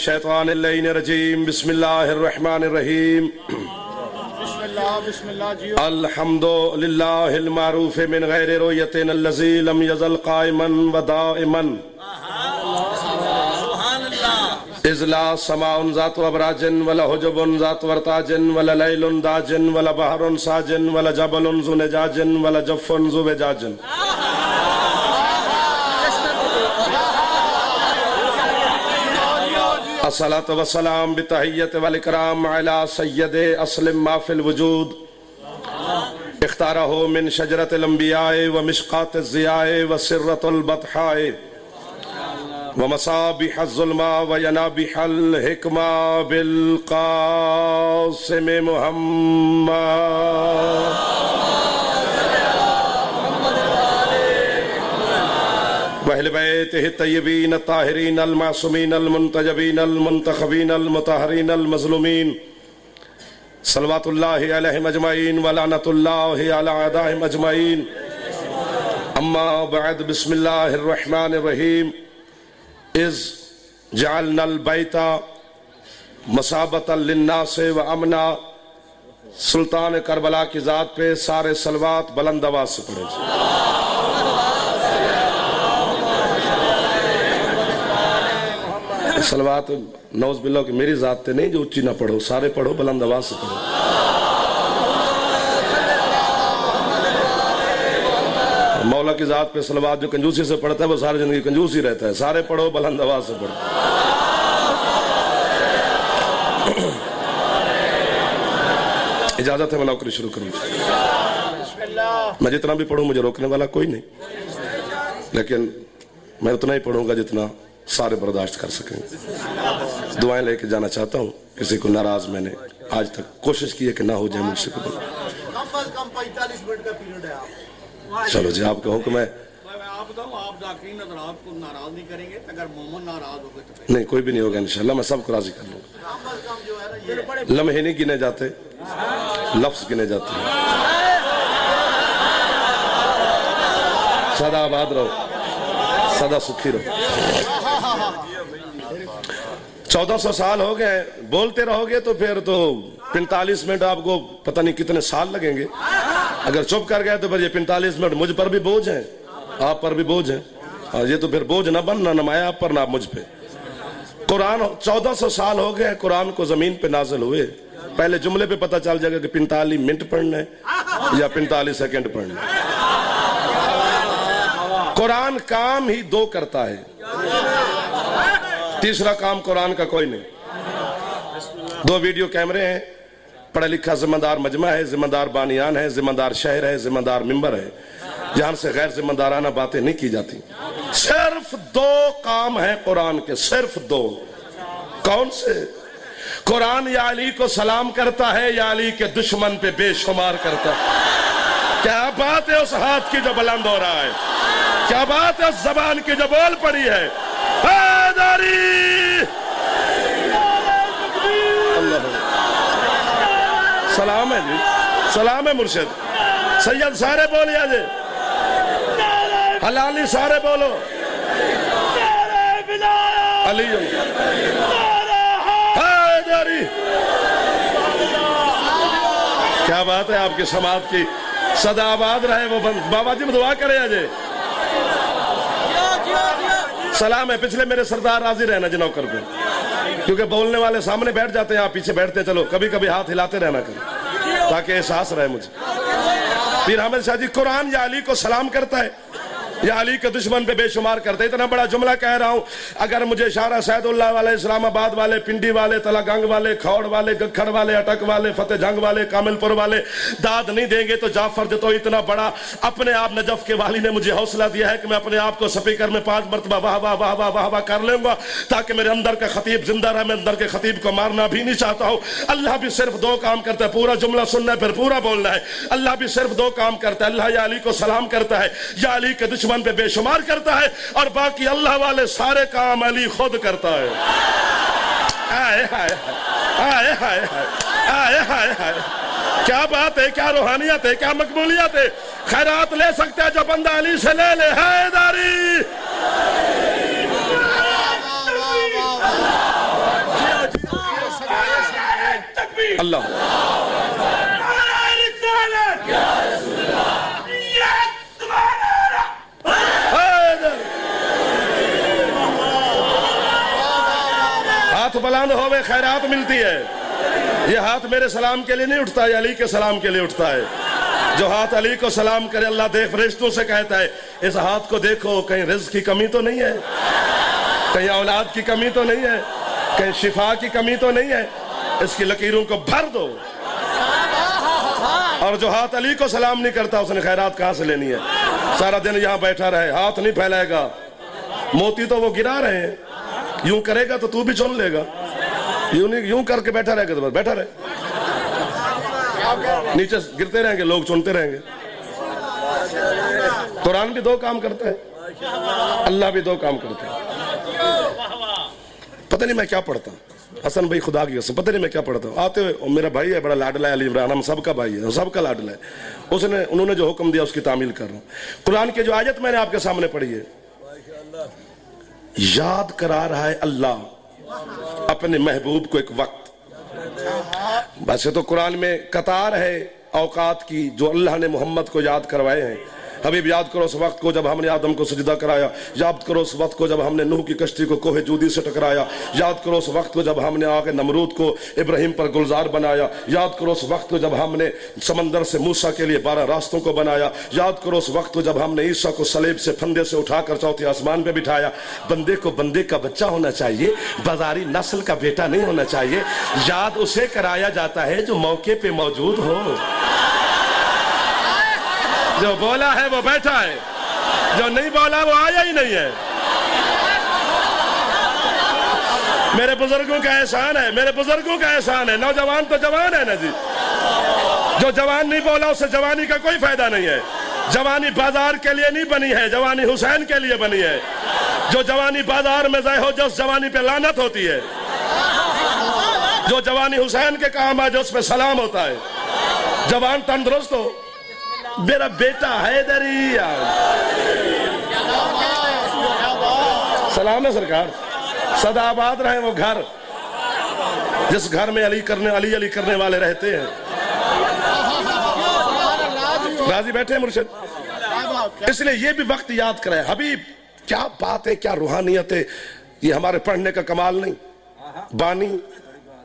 الشیطان اللعین الرجیم بسم اللہ الرحمن الرحیم بسم اللہ جی الحمد للہ المعروف من غیر رؤیت الذی لم یزل قائما ودائما اذ لا سماء ذات ابراج ولا حجب ذات ورتاج ولا لیل داج ولا بحر ساج ولا جبل ذو نجاج ولا جف ذو وجاج الصلاة والسلام بتحیت والاکرام علی سید اسلم ما فی الوجود اختارہ من شجرت الانبیاء ومشقات الضیاء وسرۃ البطحاء ومصابیح الظلماء وینابیح الحکمہ بالقاسم محمد وأهل بيته الطيبين الطاهرين المعصومين المنتجبين المنتخبين المطهرين المظلومين صلوات الله عليهم أجمعين ولعنة الله على أعدائهم أجمعين أما بعد بسم الله الرحمن الرحيم إذ جعلنا البيت مثابة للناس وأمنا سلطان کربلا کی ذات پہ سارے صلوات بلند آواز سے پڑھیں صلوات نوز باللہ کہ میری ذات تے نہیں جو اچھی نہ پڑھو سارے پڑھو بلند آواز سے پڑھو مولا کی ذات پہ صلوات جو کنجوسی سے پڑھتا ہے وہ ساری زندگی کنجوسی رہتا ہے سارے پڑھو بلند آواز سے پڑھو اجازت ہے میں نوکری شروع کروں میں جتنا بھی پڑھوں مجھے روکنے والا کوئی نہیں لیکن میں اتنا ہی پڑھوں گا جتنا سارے برداشت کر سکیں دعائیں لے کے جانا چاہتا ہوں کسی کو ناراض میں نے آج تک کوشش کی ہے کہ نہ ہو جائے مجھ سے کم از کم 45 منٹ کا پیریڈ ہے آپ چلو جی آپ کا حکم ہے آپ بتاؤ آپ ذاکرین حضرات کو ناراض نہیں کریں گے اگر مومن ناراض ہو گئے تو نہیں کوئی بھی نہیں ہوگا انشاءاللہ میں سب کو راضی کر لوں گا لمحے نہیں گنے جاتے لفظ گنے جاتے ہیں سدا آباد رہو سدا سکھی رہو 1400 سال ہو گئے بولتے رہو گے تو پھر تو 45 منٹ آپ کو پتہ نہیں کتنے سال لگیں گے اگر چپ کر گئے تو پھر یہ 45 منٹ مجھ پر بھی بوجھ ہیں آپ پر بھی بوجھ ہیں اور یہ تو پھر بوجھ نہ بن نہ نمایا آپ پر نہ مجھ پہ قرآن 1400 سال ہو گئے قرآن کو زمین پہ نازل ہوئے پہلے جملے پہ پتہ چل جائے گا کہ 45 منٹ پڑھنا ہے یا 45 سیکنڈ پڑھنا ہے قرآن کام ہی دو کرتا ہے تیسرا کام قرآن کا کوئی نہیں 2 ویڈیو کیمرے ہیں پڑھا لکھا ذمہ دار مجمع ہے ذمہ دار بانیان ہے ذمہ دار شہر ہے ذمہ دار ممبر ہے جہاں سے غیر ذمہ دارانہ باتیں نہیں کی جاتی صرف 2 کام ہیں قرآن کے صرف 2 کون سے قرآن یا علی کو سلام کرتا ہے یا علی کے دشمن پہ بے شمار کرتا ہے کیا بات ہے اس ہاتھ کی جو بلند ہو رہا ہے کیا بات ہے اس زبان کی جو بول پڑی ہے حیدری سلام ہے جی سلام ہے مرشد سید سارے بولیا جی حلالی سارے بولو علی حیدری کیا بات ہے آپ کی سماعت کی صدا آباد رہے وہ بابا جی دعا کرے آجے سلام ہے پچھلے میرے سردار راضی رہنا جی نوکر پہ کیونکہ بولنے والے سامنے بیٹھ جاتے ہیں آپ پیچھے بیٹھتے ہیں چلو کبھی کبھی ہاتھ ہلاتے رہنا کریں تاکہ احساس رہے مجھے پیر حامد شاہ جی قرآن یا علی کو سلام کرتا ہے یا علی کے دشمن پہ بے شمار کرتے اتنا بڑا جملہ کہہ رہا ہوں اگر مجھے شارع سید اللہ والے اسلام آباد والے پنڈی والے تلا گنگ والے کھوڑ والے گکھڑ والے اٹک والے فتح جنگ والے کامل پور والے داد نہیں دیں گے تو جعفر جو تو اتنا بڑا اپنے آپ نجف کے والی نے مجھے حوصلہ دیا ہے کہ میں اپنے آپ کو سپیکر میں 5 مرتبہ واہ واہ واہ واہ واہ واہ کر لوں گا تاکہ میرے اندر کا خطیب زندہ رہے میں اندر کے خطیب کو مارنا بھی نہیں چاہتا ہوں اللہ بھی صرف 2 کام کرتا ہے پورا جملہ سننا ہے پھر پورا بولنا ہے اللہ بھی صرف 2 کام کرتا ہے اللہ یا علی کو سلام کرتا ہے یا علی کے دشمن پہ بے شمار کرتا ہے اور باقی اللہ والے سارے کام علی خود کرتا ہے آئے آئے آئے آئے آئے آئے آئے کیا بات ہے کیا روحانیت ہے کیا مقبولیت ہے خیرات لے سکتے ہیں جو بندہ علی سے لے لے حیدری اللہ ہاتھ بلند ہوئے خیرات ملتی ہے. یہ ہاتھ میرے سلام کے لیے نہیں اٹھتا ہے, علی کے سلام کے لیے اٹھتا ہے. جو ہاتھ علی کو سلام کرے اللہ دیکھ فرشتوں سے کہتا ہے اس ہاتھ کو دیکھو, کہیں رزق کی کمی تو نہیں ہے, کہیں اولاد کی کمی تو نہیں ہے, کہیں شفا کی کمی تو نہیں ہے, اس کی لکیروں کو بھر دو. اور جو ہاتھ علی کو سلام نہیں کرتا اس نے خیرات کہاں سے لینی ہے؟ سارا دن یہاں بیٹھا رہے, ہاتھ نہیں پھیلائے گا. موتی تو وہ گرا رہے ہیں, یوں کرے گا تو بھی چن لے گا, یوں کر کے بیٹھا رہے گا تو بس بیٹھا رہے, نیچے گرتے رہیں گے, لوگ چنتے رہیں گے. قرآن بھی دو کام کرتا ہے, اللہ بھی دو کام کرتا ہے. پتہ نہیں میں کیا پڑھتا ہوں, حسن بھائی خدا کی قسم پتہ نہیں میں کیا پڑھتا ہوں. آتے ہوئے میرا بھائی ہے, بڑا لاڈلا ہے علی عمران, ہم سب کا بھائی ہے, سب کا لاڈلا ہے. انہوں نے جو حکم دیا اس کی تعمیل کر رہا ہوں. قرآن کی جو آیت میں نے آپ کے سامنے پڑھی ہے, یاد کرا رہا ہے اللہ اپنے محبوب کو ایک وقت. ویسے تو قرآن میں قطار ہے اوقات کی جو اللہ نے محمد کو یاد کروائے ہیں. حبیب یاد کرو اس وقت کو جب ہم نے آدم کو سجدہ کرایا, یاد کرو اس وقت کو جب ہم نے نوح کی کشتی کو کوہ جودی سے ٹکرایا, یاد کرو اس وقت کو جب ہم نے آگے نمرود کو ابراہیم پر گلزار بنایا, یاد کرو اس وقت کو جب ہم نے سمندر سے موسیٰ کے لیے 12 راستوں کو بنایا, یاد کرو اس وقت کو جب ہم نے عیسیٰ کو صلیب سے پھندے سے اٹھا کر چوتھے آسمان پہ بٹھایا. بندے کو بندے کا بچہ ہونا چاہیے, بازاری نسل کا بیٹا نہیں ہونا چاہیے. یاد اسے کرایا جاتا ہے جو موقع پہ موجود ہو. جو بولا ہے وہ بیٹھا ہے, جو نہیں بولا وہ آیا ہی نہیں ہے. میرے بزرگوں کا احسان ہے, میرے بزرگوں کا احسان ہے. نوجوان تو جوان ہے نا جی, جو جوان نہیں بولا اسے جوانی کا کوئی فائدہ نہیں ہے. جوانی بازار کے لیے نہیں بنی ہے, جوانی حسین کے لیے بنی ہے. جو جوانی بازار میں ضائع ہو جس جوانی پہ لعنت ہوتی ہے, جو جوانی حسین کے کام ہے جو اس پہ سلام ہوتا ہے. جوان تندرست ہو, میرا بیٹا حیدری, سلام ہے سرکار. سدا آباد رہے وہ گھر جس گھر میں علی کرنے والے رہتے ہیں. راضی بیٹھے ہیں مرشد, اس لیے یہ بھی وقت یاد کرے. حبیب کیا بات ہے, کیا روحانیت ہے. یہ ہمارے پڑھنے کا کمال نہیں, بانی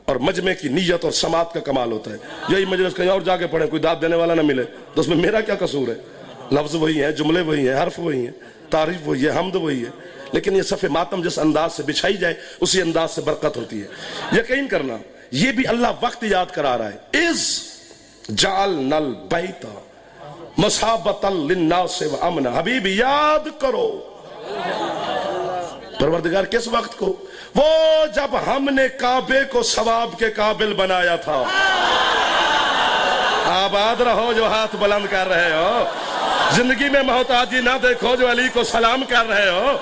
اور مجمع کی نیت اور سماعت کا کمال ہوتا ہے. یہی مجلس کہیں اور جا کے پڑھیں, کوئی داد دینے والا نہ ملے تو اس میں میرا کیا قصور ہے. لفظ وہی ہیں, جملے وہی ہیں, حرف وہی ہیں, تعریف وہی ہے, حمد وہی ہے, لیکن یہ صف ماتم جس انداز سے بچھائی جائے اسی انداز سے برکت ہوتی ہے. یقین کرنا یہ بھی اللہ وقت یاد کرا رہا ہے. اذ جعلنا البیت مثابۃ للناس وامنا. حبیب یاد کرو پروردگار کس وقت کو, وہ جب ہم نے کعبے کو ثواب کے قابل بنایا تھا. آباد رہو جو ہاتھ بلند کر رہے ہو, زندگی میں محتاجی نہ دیکھو جو علی کو سلام کر رہے ہو.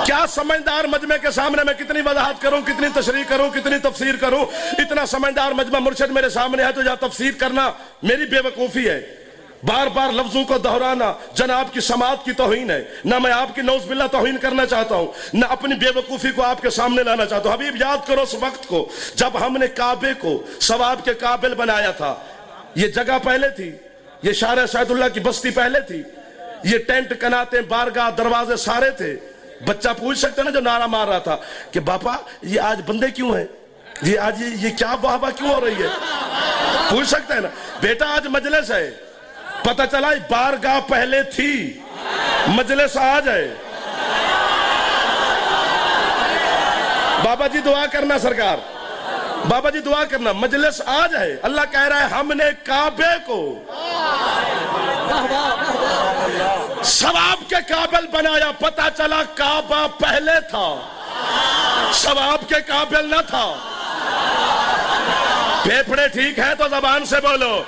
کیا سمجھدار مجمع کے سامنے میں کتنی وضاحت کروں, کتنی تشریح کروں, کتنی تفسیر کروں. اتنا سمجھدار مجمع مرشد میرے سامنے ہے تو یا تفسیر کرنا میری بے وقوفی ہے. بار بار لفظوں کو دہرانا جناب کی سماعت کی توہین ہے. نہ میں آپ کی نعوذ باللہ توہین کرنا چاہتا ہوں, نہ اپنی بے وقوفی کو آپ کے سامنے لانا چاہتا ہوں. حبیب یاد کرو اس وقت کو جب ہم نے کعبے کو ثواب کے قابل بنایا تھا. یہ جگہ پہلے تھی, یہ شارع سعید اللہ کی بستی پہلے تھی, یہ ٹینٹ کناتے بارگاہ دروازے سارے تھے. بچہ پوچھ سکتے نا جو نعرہ مار رہا تھا کہ باپا یہ آج بندے کیوں ہیں, یہ آج یہ کیا واہ واہ کیوں ہو رہی ہے, پوچھ سکتے ہیں نا. بیٹا آج مجلس ہے, پتہ چلا بارگاہ پہلے تھی, مجلس آج ہے. بابا جی دعا کرنا سرکار, بابا جی دعا کرنا, مجلس آج ہے. اللہ کہہ رہا ہے ہم نے کعبے کو ثواب کے قابل بنایا. پتہ چلا کعبہ پہلے تھا, ثواب کے قابل نہ تھا. پھیپھڑے ٹھیک ہے تو زبان سے بولو,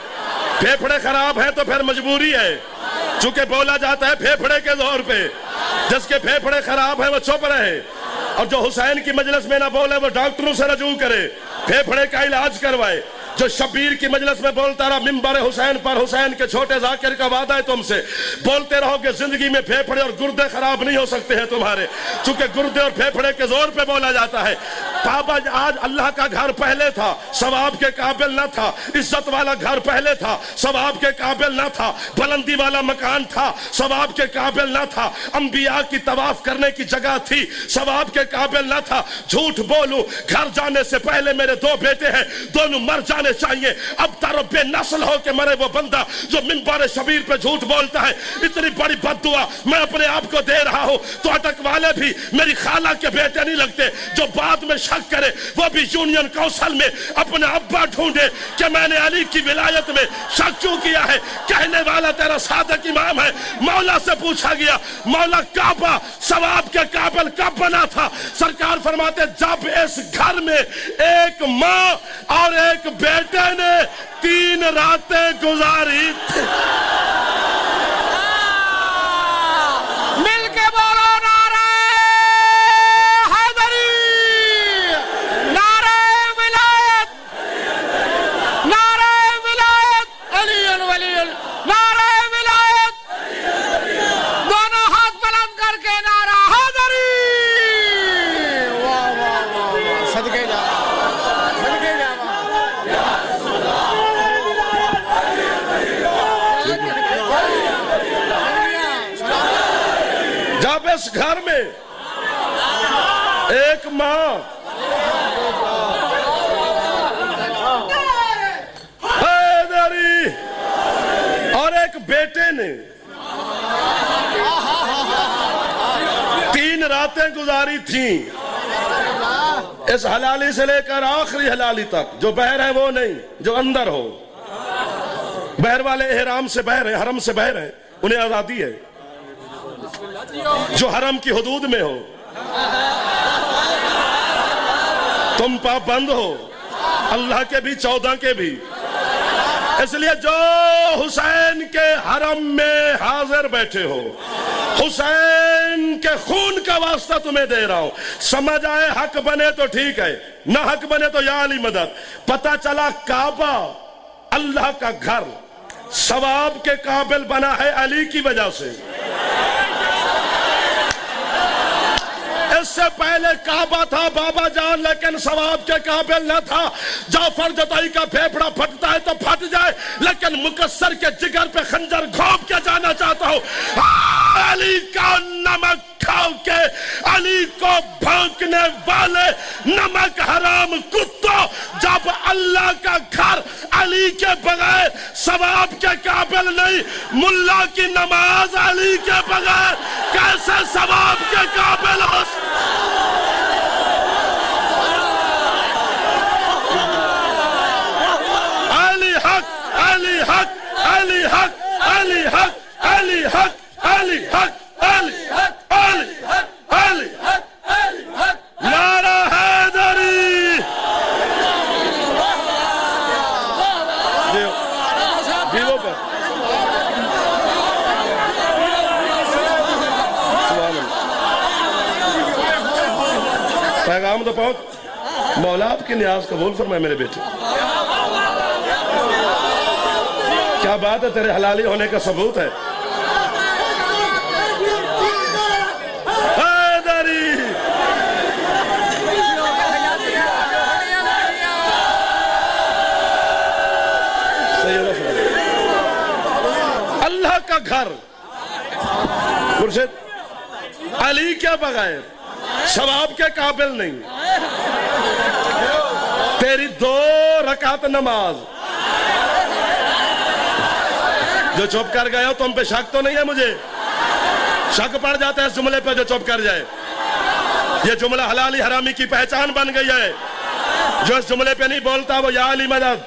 پھیپھڑے خراب ہیں تو پھر مجبوری ہے, چونکہ بولا جاتا ہے پھیپھڑے کے زور پہ. جس کے پھیپھڑے خراب ہیں وہ چپ رہے, اور جو حسین کی مجلس میں نہ بولے وہ ڈاکٹروں سے رجوع کرے, پھیپھڑے کا علاج کروائے. جو شبیر کی مجلس میں بولتا رہا منبر حسین پر, حسین کے چھوٹے ذاکر کا وعدہ ہے تم سے, بولتے رہو کہ زندگی میں پھیپھڑے اور گردے خراب نہیں ہو سکتے ہیں تمہارے, چونکہ گردے اور پھیپھڑے کے زور پہ بولا جاتا ہے. काबा आज अल्लाह का घर पहले था, सवाब के काबिल न था, इज्जत वाला घर पहले था, सवाब के काबिल न था, बुलंदी वाला मकान था, सवाब के काबिल न था, अंबिया की तवाफ करने की जगह थी, सवाब के काबिल न था। झूठ बोलूं, घर जाने से पहले मेरे दो बेटे हैं, दोनों मर जाने चाहिए। अब तारो बेनस्ल हो के मरे वो बंदा जो मिंबर शबीर पे झूठ बोलता है। इतनी बड़ी बद्दुआ मैं अपने आप को दे रहा हूं तो अटक वाले भी मेरी खाला के बेटे नहीं लगते। जो बाद में शक करे वो भी यूनियन काउंसिल में अपने अब्बा ढूंढे कि मैंने अली की विलायत में शक क्यों किया है। कहने वाला तेरा सादक इमाम है। मौला से पूछा गया, मौला काबा सवाब के काबिल कब बना था? सरकार फरमाते जब इस घर में एक माँ और एक बेटे ने 3 रातें गुजारी थी। मिलके बोलो नारे हैदरी, नारे विलायत, नारे विलायत, अली वली, नारे विलायत, दोनों हाथ बुलंद करके नारा हैदरी। वाह वाह वाह, सदके जा, सदके जा। जब इस घर में एक माँ हैदरी और एक बेटे ने 3 रातें गुजारी थीं, इस हलाली से लेकर आखिरी हलाली तक। जो बहर है वो नहीं, जो अंदर हो। बहर वाले एहराम से बहर है, हरम से बहर है, उन्हें आजादी है। जो हरम की हुदूद में हो, तुम पाबंद हो, अल्लाह के भी 14 के भी। इसलिए जो हुसैन के हरम में हाजिर बैठे हो, हुसैन के खून का वास्ता तुम्हें दे रहा हूं। समझ आए, हक बने तो ठीक है, ना हक बने तो या अली मदद। पता चला काबा अल्लाह का घर सवाब के काबिल बना है अली की वजह से। इससे पहले काबा था बाबा जान, लेकिन सवाब के काबिल न था। जाफर जताई का फेफड़ा फटता है तो फट जाए, लेकिन मुकस्सर के जिगर पे खंजर घोंप के जाना चाहता हूं। अली का नमक खाओ के, अली को भौंकने वाले नमक हराम कुत्तों, जब अल्लाह का घर अली के बगैर सवाब के काबिल नहीं, मुल्ला की नमाज अली के बगैर कैसे सवाब के काबिल हो? अली हक, अली हक, अली हक, अली हक, अली हक, अली हक, अली हक, अली हक, अली हक, अली हक, नारा हैदरी। जीवो पर पैगाम तो पहुंच। मौला आपकी नियाज कबूल फरमाए मेरे बेटे। क्या बात है, तेरे हलाली होने का सबूत है। हैदरी अल्लाह का घर मुर्शिद अली के बगैर सवाब के काबिल नहीं। तेरी 2 रकात नमाज, जो चुप कर गए हो, तुम पे शक तो नहीं है? मुझे शक पड़ जाता है इस जुमले पे जो चुप कर जाए। ये जुमला हलाली हरामी की पहचान बन गई है। जो इस जुमले पे नहीं बोलता वो या अली मदद।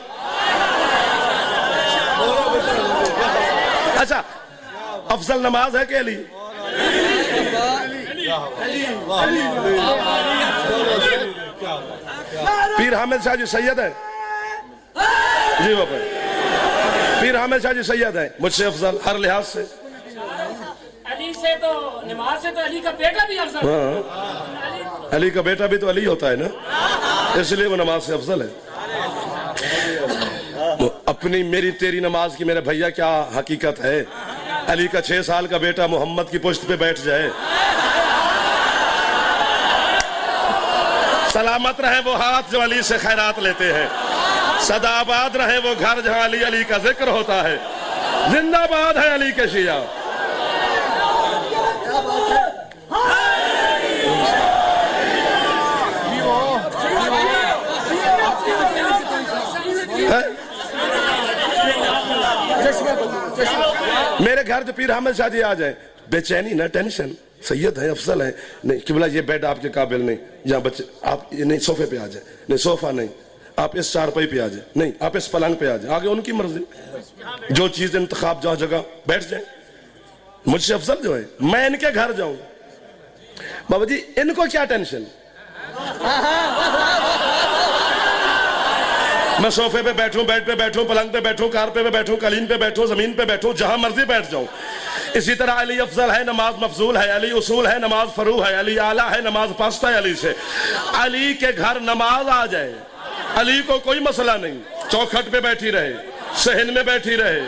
अच्छा, अफजल नमाज है कि अली? पीर हामिद शाह जी सैयद है जी, वो पीर हामिद शाह जी सैयद है, मुझसे अफजल हर लिहाज से। अली से तो नमाज से तो अली का बेटा भी अफजल। हाँ, अली का बेटा भी तो अली होता है ना, इसलिए वो नमाज से अफजल है। अपनी मेरी तेरी नमाज की मेरे भैया क्या हकीकत है? अली का 6 साल का बेटा मोहम्मद की पुश्त पे बैठ जाए। सलामत रहे वो हाथ जो अली से खैरात लेते हैं, सदाबाद रहे वो घर जहां अली अली का जिक्र होता है, जिंदाबाद है अली के शिया। मेरे घर जो पीर अहमद शाह जी आ जाए, बेचैनी ना टेंशन, सैयद है अफजल है, नहीं कि बोला ये बेड आपके काबिल नहीं, या बच्चे आप ये नहीं सोफे पे आ जाए, नहीं सोफा नहीं, आप इस चारपाई पे आ जाए, नहीं आप इस पलंग पे आ जाए, आगे उनकी मर्जी, जो चीज इंतखाब जहाँ जगह बैठ जाए। मुझसे अफजल जो है मैं इनके घर जाऊं, बाबा जी इनको क्या टेंशन, मैं सोफे पे बैठूं, बेड पे बैठूं, पलंग पे बैठूं, कारपे पे बैठूं, कालीन पे बैठूं, जमीन पे बैठूं, जहां मर्जी बैठ जाऊं। इसी तरह अली अफजल है, नमाज मफजूल है, अली उसूल है, नमाज फरू है, अली आला है, नमाज पास्ता है अली से। अली के घर नमाज आ जाए, अली को कोई मसला नहीं, चौखट पे बैठी रहे, सहन में बैठी रहे,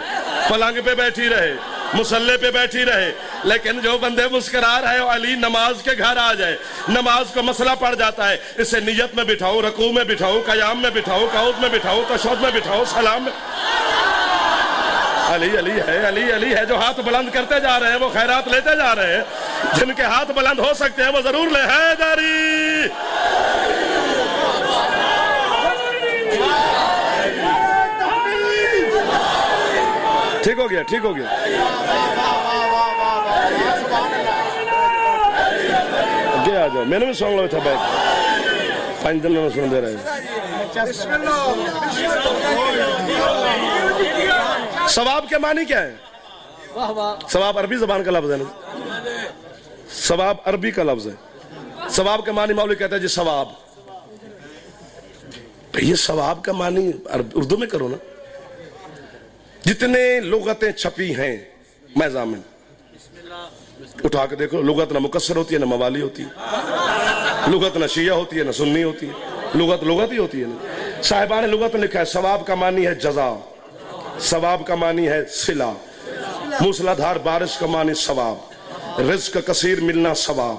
पलंग पे बैठी रहे, मुसल्ले पे बैठी रहे, लेकिन जो बंदे मुस्कुरा रहे हो अली नमाज के घर आ जाए, नमाज को मसला पड़ जाता है, इसे नियत में बिठाऊं, रकू में बिठाऊं, कयाम में बिठाऊं, कऊद में बिठाऊं, तशहुद में बिठाऊं, सलाम में, अली अली है, अली अली है। जो हाथ बुलंद करते जा रहे हैं वो खैरात लेते जा रहे हैं, जिनके हाथ बुलंद हो सकते हैं वो जरूर ले। हैदरी ठीक हो गया, ठीक हो गया, आगे आ जाओ, मैंने भी सुन लो था बैठ 5 दिन में सुन दे रहे। सवाब के मानी क्या है? सवाब अरबी जबान का लफ्ज है ना, सवाब अरबी का लफ्ज है। सवाब के मानी मौलवी कहता है जी सवाब, तो ये सवाब का मानी उर्दू में करो ना। जितने लुगतें छपी हैं मैज़ामिन उठा के देखो, लुगत ना मुकस्सर होती है ना मवाली होती है, लुगत ना शिया होती है ना सुन्नी होती है, लुगत लुगत ही होती है ना। साहिबान लुगत ने लिखा है सवाब का मानी है जजा, सवाब का मानी है सिला, मूसलाधार बारिश का मानी सवाब, रिज़्क कसीर मिलना सवाब,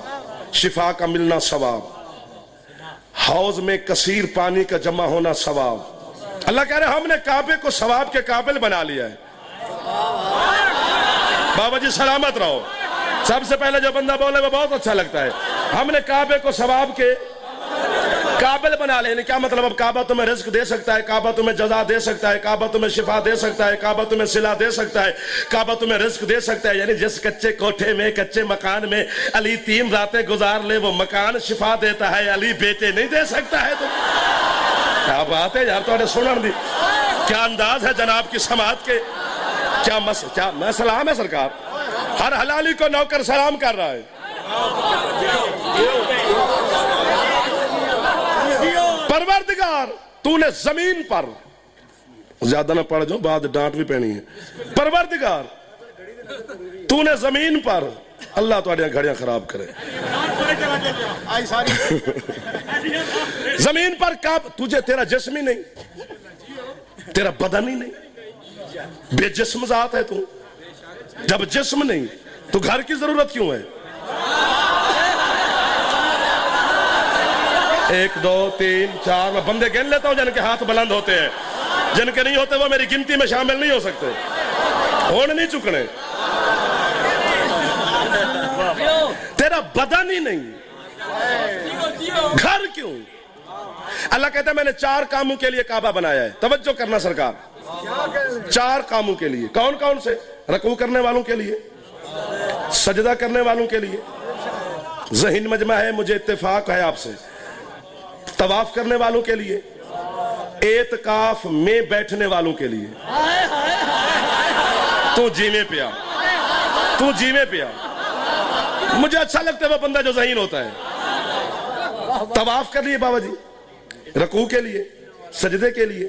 शिफा का मिलना सवाब, हौज में कसीर पानी का जमा होना सवाब। अल्लाह कह रहे हमने काबे को सवाब के काबिल बना लिया है। बाबा जी सलामत रहो। सबसे पहले जो बंदा बोले वो बहुत अच्छा लगता है, हमने काबे को सवाब के काबिल बना लिया। क्या मतलब? अब काबा तुम्हें रिज़्क दे सकता है, काबा तुम्हें जज़ा दे सकता है, काबा तुम्हें शिफा दे सकता है, काबा तुम्हें सिला दे सकता है, काबा तुम्हें रिज़्क दे सकता है। यानी जिस कच्चे कोठे में, कच्चे मकान में अली 3 रातें गुजार ले, वो मकान शिफा देता है, अली बेटे नहीं दे सकता है। तो क्या बात है यार, तो सुनन दी क्या अंदाज है जनाब की समात के, क्या मैं सलाम है सरकार, हर हलाली को नौकर सलाम कर रहा है। परवरदिगार तूने जमीन पर, ज्यादा ना पढ़ जाओ बाद डांट भी पैनी है, परवरदिगार तूने जमीन पर, अल्लाह तुम्हारी घड़ियां खराब करे, जमीन पर काब, तुझे तेरा जिस्म ही नहीं, तेरा बदन ही नहीं, बेजिस्म जात है तू। जब जिस्म नहीं तो घर की जरूरत क्यों है? 1 2 3 4 मैं बंदे गिन लेता हूं जिनके हाथ बुलंद होते हैं, जिनके नहीं होते वो मेरी गिनती में शामिल नहीं हो सकते, होने नहीं चुकने। तेरा बदन ही नहीं, घर क्यों? अल्लाह कहता है मैंने 4 कामों के लिए काबा बनाया है। तवज्जो करना सरकार, 4 कामों के लिए। कौन कौन से? रकू करने वालों के लिए, सजदा करने वालों के लिए, ज़हीन मजमा है मुझे इत्तेफाक है आपसे, तवाफ करने वालों के लिए, एतकाफ में बैठने वालों के लिए। तू जीने पे आ, तू जीने पे आ। मुझे अच्छा लगता है वो बंदा जो ज़हीन होता है। तवाफ कर लिए बाबा जी, रकू के लिए, सजदे के लिए,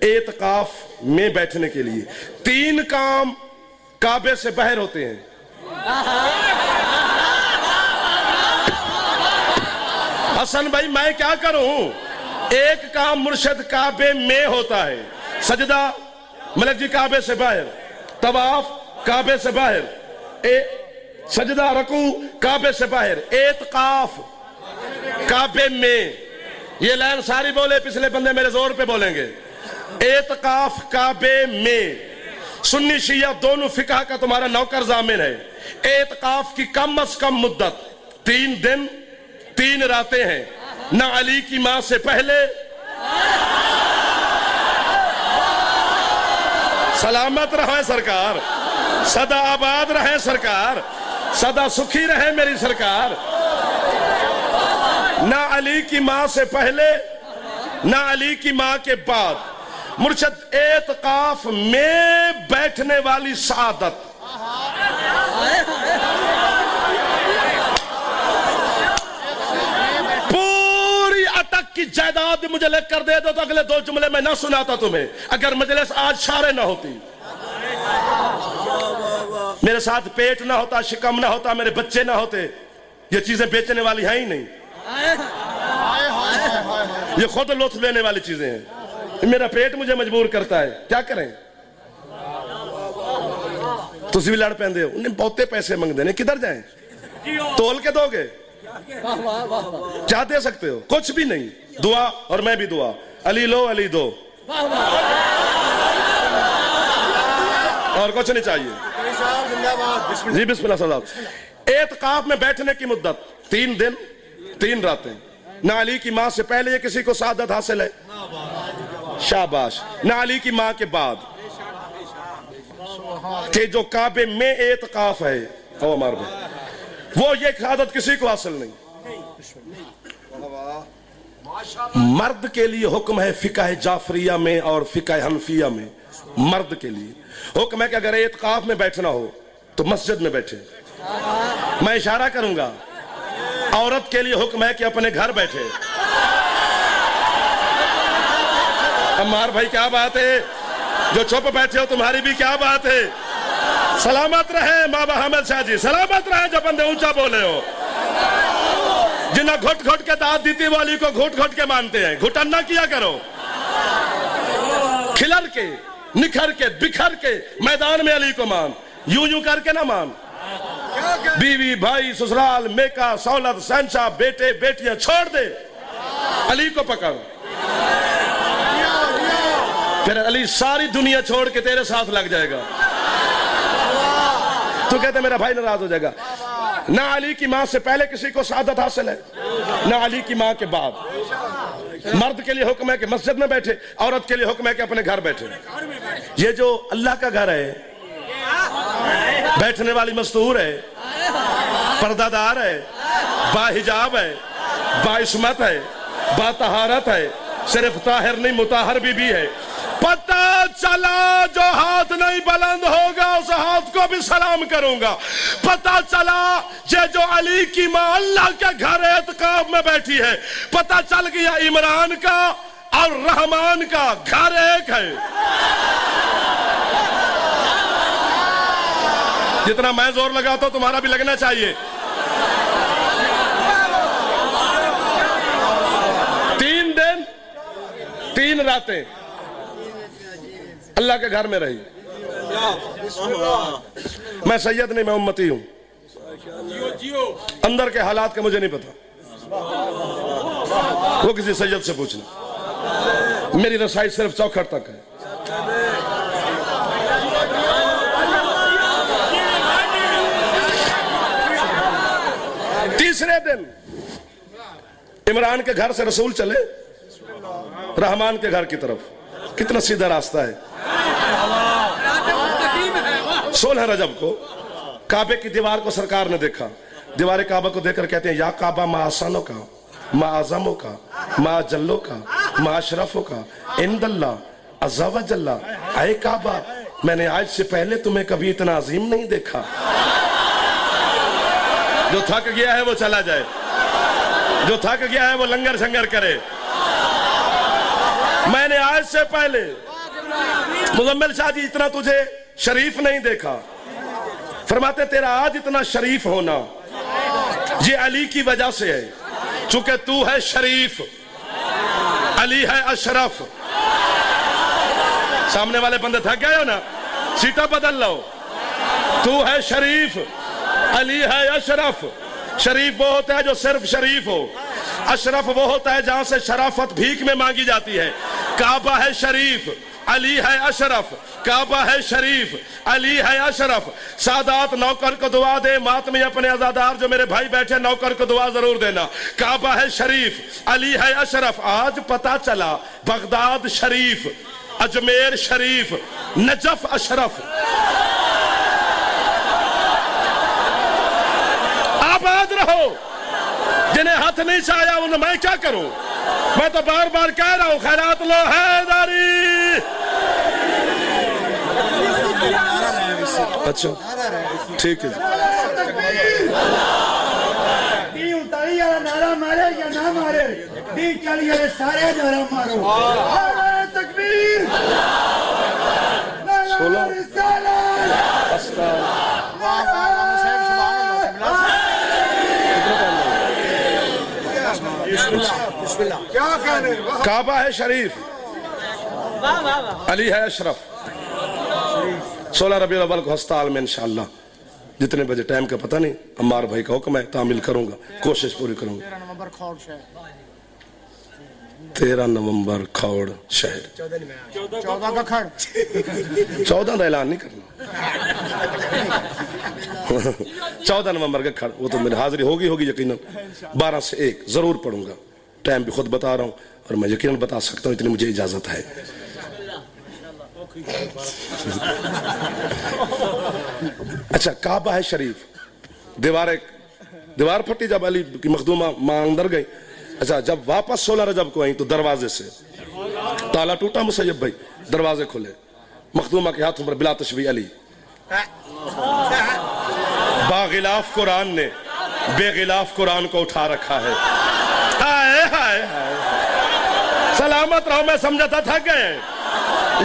एतकाफ में बैठने के लिए। 3 काम काबे से बाहर होते हैं। हसन भाई मैं क्या करूं? एक काम मुर्शिद काबे में होता है, सजदा मलक जी काबे से बाहर, तवाफ काबे से बाहर, सजदा रकू काबे से बाहर, एतकाफ काबे में, یہ لائن ساری بولے, پچھلے بندے میرے زور پہ بولیں گے. اعتکاف کعبے میں سنی شیعہ دونوں فقہ کا تمہارا نوکر ضامن ہے. اعتکاف کی کم از کم مدت 3 دن 3 راتیں ہیں. نہ علی کی ماں سے پہلے, سلامت رہے سرکار, سدا آباد رہے سرکار, سدا سکھی رہے میری سرکار. نہ علی کی ماں سے پہلے نہ علی کی ماں کے بعد. مرشد اعتکاف میں بیٹھنے والی سعادت, پوری اٹک کی جائیداد مجھے لکھ کر دے دو تو اگلے 2 جملے میں نہ سناتا تمہیں, اگر مجلس آج شارع نہ ہوتی, میرے ساتھ پیٹ نہ ہوتا, شکم نہ ہوتا, میرے بچے نہ ہوتے. یہ چیزیں بیچنے والی ہیں ہی نہیں, یہ خود لطف لینے والی چیزیں ہیں. میرا پیٹ مجھے مجبور کرتا ہے, کیا کریں. تسی بھی لڑ پیندے ہو, انہیں بہتے پیسے منگ دینے, کدھر جائیں, تول کے دو گے, کیا دے سکتے ہو, کچھ بھی نہیں. دعا, اور میں بھی دعا, علی لو علی دو, اور کچھ نہیں چاہیے. جی بسم اللہ صلی اللہ علیہ وسلم. اعتکاف میں بیٹھنے کی مدت 3 دن 3 راتیں. نہ علی کی ماں سے پہلے یہ کسی کو سعادت حاصل ہے, شاباش. نہ علی کی ماں کے بعد, کہ جو کعبے میں اعتکاف ہے او عمر بھائی, وہ یہ سعادت کسی کو حاصل نہیں. مرد کے لیے حکم ہے فقہ جعفریہ میں اور فقہ حنفیہ میں. مرد کے لیے حکم ہے کہ اگر اعتکاف میں بیٹھنا ہو تو مسجد میں بیٹھے. میں اشارہ کروں گا. عورت کے لیے حکم ہے کہ اپنے گھر بیٹھے. عمار بھائی کیا بات ہے, جو چپ بیٹھے ہو تمہاری بھی کیا بات ہے. سلامت رہے بابا حامد شاہ جی, سلامت رہے جو بندے اونچا بولے ہو. جنہیں گھٹ گھٹ کے داد دیتی وہ علی کو گھٹ گھٹ کے مانتے ہیں. گھٹن نہ کیا کرو, کھلر کے نکھر کے بکھر کے میدان میں علی کو مان, یوں یوں کر کے نہ مان. بیوی بھائی سسرال میکا سولت سہنشاہ بیٹے بیٹیاں چھوڑ دے, علی کو پکڑ. پھر علی ساری دنیا چھوڑ کے تیرے ساتھ لگ جائے گا. تو کہتے میرا بھائی ناراض ہو جائے گا. نہ علی کی ماں سے پہلے کسی کو سعادت حاصل ہے, نہ علی کی ماں کے بعد. مرد کے لیے حکم ہے کہ مسجد میں بیٹھے, عورت کے لیے حکم ہے کہ اپنے گھر بیٹھے. یہ جو اللہ کا گھر ہے, بیٹھنے والی مستور ہے, پردہ دار ہے, باحجاب ہے, باعصمت ہے, باطہارت ہے, صرف طاہر نہیں مطہر بھی ہے. پتہ چلا جو ہاتھ نہیں بلند ہوگا اس ہاتھ کو بھی سلام کروں گا. پتہ چلا جو علی کی ماں اللہ کے گھر اعتکاف میں بیٹھی ہے. پتہ چل گیا عمران کا اور رحمان کا گھر ایک ہے. جتنا میں زور لگاتا ہوں تمہارا بھی لگنا چاہیے. 3 دن 3 راتیں اللہ کے گھر میں رہی. میں سید نہیں, میں امتی ہوں. اندر کے حالات کا مجھے نہیں پتا, وہ کسی سید سے پوچھنا. میری رسائی صرف چوکھٹ تک ہے. تیسرے دن عمران کے گھر سے رسول چلے رحمان کے گھر کی طرف. کتنا سیدھا راستہ ہے. 16 رجب کو کعبے کی دیوار کو سرکار نے دیکھا. دیوار کعبہ کو دیکھ کر کہتے ہیں یا کعبہ ما احسنو کا, ما اعظمو کا, ما جلو کا, ما اشرفو کا عند اللہ عز و جل. اے کعبہ, میں نے آج سے پہلے تمہیں کبھی اتنا عظیم نہیں دیکھا. جو تھک گیا ہے وہ چلا جائے, جو تھک گیا ہے وہ لنگر شنگر کرے. میں نے آج سے پہلے مزمل شاہ جی اتنا تجھے شریف نہیں دیکھا. فرماتے تیرا آج اتنا شریف ہونا یہ علی کی وجہ سے ہے. چونکہ تو ہے شریف, علی ہے اشرف. سامنے والے بندے تھک گئے ہو نا, سیٹا بدل لو. تو ہے شریف, علی ہے اشرف. شریف وہ ہوتا ہے جو صرف شریف ہو. अशरफ वो होता है जहां से शराफत भीख में मांगी जाती है। काबा है शरीफ, अली है अशरफ। काबा है शरीफ, अली है अशरफ। सादात नौकर को दुआ दे, मातमी अपने अज़ादार जो मेरे भाई बैठे नौकर को दुआ जरूर देना। काबा है शरीफ, अली है अशरफ। आज पता चला बगदाद शरीफ, अजमेर शरीफ, नजफ अशरफ। आबाद रहो। जिन्हें हाथ नहीं छाया उन्हें मैं क्या करूं? मैं तो बार बार कह रहा हूं, खैरात लो हैदरी। अच्छा ठीक है। नारा मारे या ना मारे, 20-40 सारे नारा मारो। नारा तकबीर, नारा रिसालत। क्या कहने? काबा है शरीफ, अली है अशरफ। 16 रबीउल अव्वल को हस्ताल में इंशाअल्लाह, जितने बजे टाइम का पता नहीं, अम्मार भाई का हुक्म है, तामिल करूंगा, कोशिश पूरी करूंगा। 13 नवंबर खौड़ शहर। 14 का खड़, 14 का ऐलान नहीं करना। 14 नवंबर का खड़, वो तो मेरी हाजिरी होगी यकीनन। 12 से 1 जरूर पढ़ूंगा। टाइम भी खुद बता रहा हूं और मैं यकीनन बता सकता हूं, इतनी मुझे इजाजत है। अच्छा, काबा है शरीफ। दीवार फटी जब अली की मखदूमा मां अंदर गई। अच्छा, जब वापस 16 रजब को आई तो दरवाजे से ताला टूटा, मुसैयब भाई दरवाजे खुले, मखदूमा के हाथों पर बिला तशबीह अली। बागिलाफ कुरान ने बेगिलाफ कुरान को उठा रखा है। हाय हाय हाय, सलामत रहो। मैं समझा था थक गए,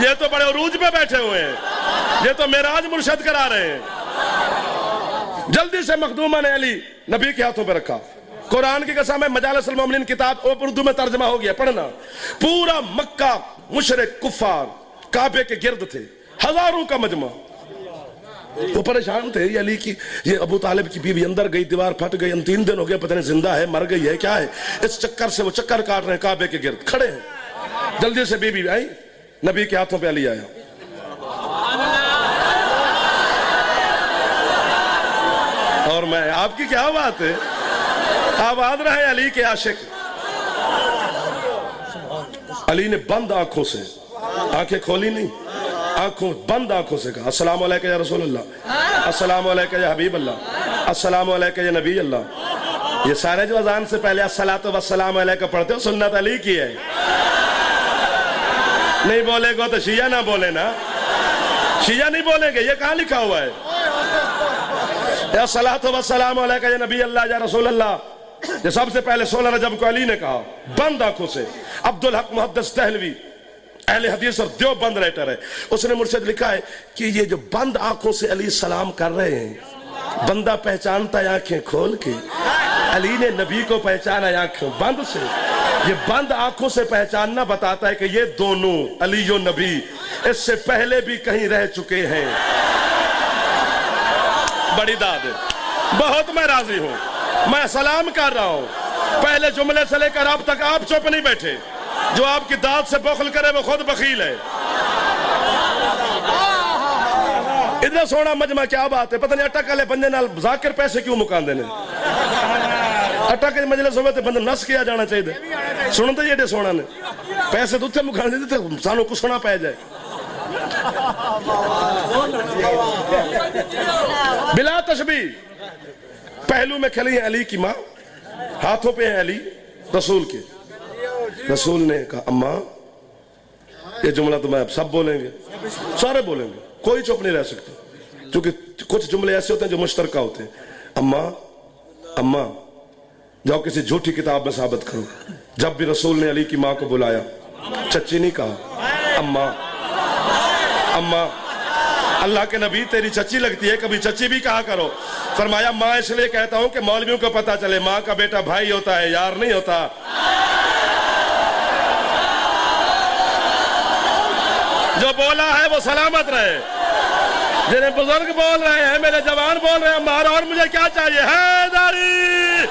ये तो बड़े उरूज पे बैठे हुए हैं, ये तो मेराज मुर्शद करा रहे हैं। जल्दी से मखदूमा ने अली नबी के हाथों पे रखा। कुरान की कसम है, मजालिस अल मोमिनीन किताब उर्दू में तर्जमा हो गया, पढ़ना। पूरा मक्का मुशरिक कुफार काबे के गिर्द थे, हजारों का मजमा। वो परेशान थे, ये अली की, ये अबू तालिब की बीवी अंदर गई, दीवार फट गई, 3 दिन हो गए, पता नहीं जिंदा है मर गई है क्या है। इस चक्कर से वो चक्कर काट रहे हैं, काबे के गिर्द खड़े हैं। जल्दी से बीवी आई, नबी के हाथों पे अली आया। और मैं, आपकी क्या बात है, आबाद रहे अली के आशिक। अली ने बंद आंखों से, आंखें खोली नहीं, आंखों बंद आंखों से कहा, अस्सलाम वालेकुम या रसूल अल्लाह, अस्सलाम वालेकुम या हबीब अल्लाह, अस्सलाम वालेकुम या नबी अल्लाह। ये सारे जो अजान से पहले अस्सलातु वस्सलाम अलैका पढ़ते हो, सुन्नत अली की है। नहीं बोलेगा तो शिया ना बोले ना, शिया नहीं बोलेंगे, ये कहाँ लिखा हुआ है? अस्सलातु वस्सलाम अलैका या नबी अल्लाह या रसूल अल्लाह। ये सबसे पहले 16 रजब को अली ने कहा, बंद आंखों से। अब्दुल हक मुहद्दिस दहलवी अहले हदीस और देवबंद राइटर है, उसने मुर्शिद लिखा है कि ये जो बंद आंखों से अली सलाम कर रहे हैं, बंदा पहचानता है आंखें खोल के, अली ने नबी को पहचाना आंखें बंद से। ये बंद आंखों से पहचानना बताता है कि ये दोनों अली और नबी इससे पहले भी कहीं रह चुके हैं। बड़ी दाद है, बहुत मैं राजी हूं, मैं सलाम कर रहा हूं। पहले जुमले से लेकर अब तक आप चुप नहीं बैठे। जो आपकी दाद से बखल करे वो खुद बखील है। इतना सोना मजमा, क्या बात है। पता नहीं अटक वाले बंदे नाल जाकिर पैसे क्यों मुकांदे ने। अटक के मजलिस होवे ते बंदा नस किया जाना चाहिए। सुनते ही एडे सोना ने पैसे तो उत्थे मुकांदे ते सानू कुसना पै जाए। बिला तशबीह, पहलू में खली है अली की माँ, हाथों पे है अली रसूल के। रसूल ने कहा, अम्मा ये जुमला तो मैं अब सब बोलेंगे, सारे बोलेंगे, कोई चुप नहीं रह सकता, क्योंकि कुछ जुमले ऐसे होते हैं जो मुश्तरका होते हैं। अम्मा अम्मा जाओ किसी झूठी किताब में साबित करो। जब भी रसूल ने अली की माँ को बुलाया, चच्ची नहीं कहा, अम्मा अम्मा। अल्लाह के नबी तेरी चच्ची लगती है, कभी चच्ची भी कहा करो। फरमाया, माँ इसलिए कहता हूं कि मौलवियों को पता चले माँ का बेटा भाई होता है, यार नहीं होता। जो बोला है वो सलामत रहे। जिन्हें बुजुर्ग बोल रहे हैं, मेरे जवान बोल रहे हैं, मारो, और मुझे क्या चाहिए? हैदरी।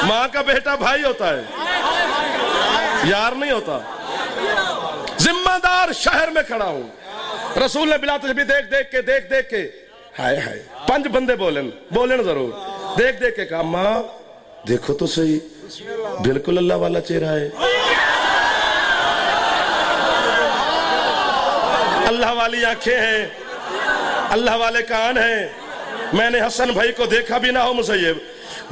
माँ का बेटा भाई होता है, यार नहीं होता। जिम्मेदार शहर में खड़ा हूं, रसूल ने बिला तजबी देख देख के हाय हाय 5 बंदे बोलन जरूर, देख के कहा माँ देखो तो सही, बिल्कुल अल्लाह वाला चेहरा है, अल्लाह वाली आंखें हैं, अल्लाह वाले कान हैं। मैंने हसन भाई को देखा भी ना हो मुसैयब,